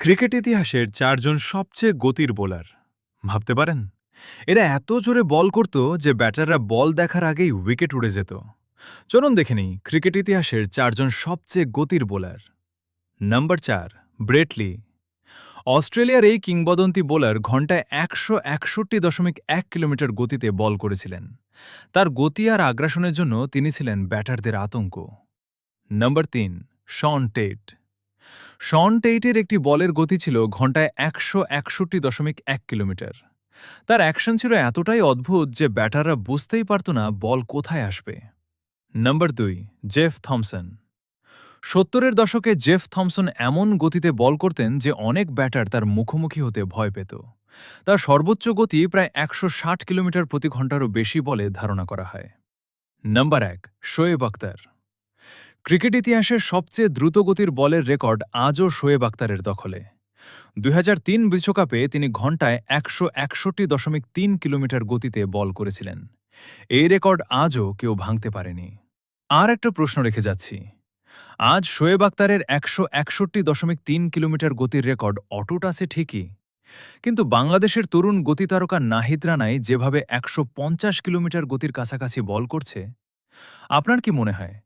Cricket ইতিহাসের ৪ জন সবচেয়ে গতির বোলার ভাবতে পারেন। এরা এত জোরে বল করত যে ব্যাটাররা বল দেখার আগেই উইকেট উড়ে যেত। চলুন দেখে নিই ক্রিকেট ইতিহাসের ৪ জন সবচেয়ে গতির বোলার। Number ৪, Brett Lee. অস্ট্রেলিয়ার এই কিংবদন্তি বোলার ঘন্টায় ১৬১.১ কিলোমিটার গতিতে বল করেছিলেন। তার গতি আর আগ্রাসনের জন্য তিনি ছিলেন ব্যাটারদের আতঙ্ক। নাম্বার ৩, শন টেট। শন টেইটের একটি বলের গতি ছিল ঘন্টায় ১৬১.১ কিলোমিটার। তার অ্যাকশন ছিল এতটাই অদ্ভুত যে ব্যাটাররা বুঝতেই পারত না বল কোথায় আসবে। Number ২, Jeff Thomson. ৭০-এর দশকে জেফ থমসন এমন গতিতে বল করতেন যে অনেক ব্যাটার তার মুখোমুখি হতে ভয় পেত। তার সর্বোচ্চ গতি প্রায় ১৬০ কিলোমিটার প্রতি ঘন্টারও বেশি বলে ধারণা করা হয়। নাম্বার ১, শোয়েব আখতার। ক্রিকেট ইতিহাসের সবচেয়ে দ্রুতগতির বলের রেকর্ড আজও শোয়েব আখতারের দখলে। ২০০৩ বিশ্বকাপে তিনি ঘন্টায় ১৬১.৩ কিলোমিটার গতিতে বল করেছিলেন। এই রেকর্ড আজও কেউ ভাঙতে পারেনি। আর একটা প্রশ্ন রেখে যাচ্ছি, আজ শোয়েব আখতারের ১৬১.৩ কিলোমিটার গতির রেকর্ড অটুট আছে ঠিকই, কিন্তু বাংলাদেশের তরুণ গতিতারকা নাহিদ রানাই যেভাবে ১৫০ কিলোমিটার গতির কাছাকাছি বল করছে, আপনার কি মনে হয়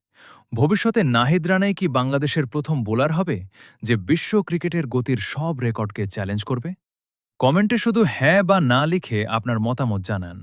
ভবিষ্যতে নাহিদ রানাই কি বাংলাদেশের প্রথম বোলার হবে যে বিশ্ব ক্রিকেটের গতির সব রেকর্ডকে চ্যালেঞ্জ করবে? কমেন্টে শুধু হ্যাঁ বা না লিখে আপনার মতামত জানান।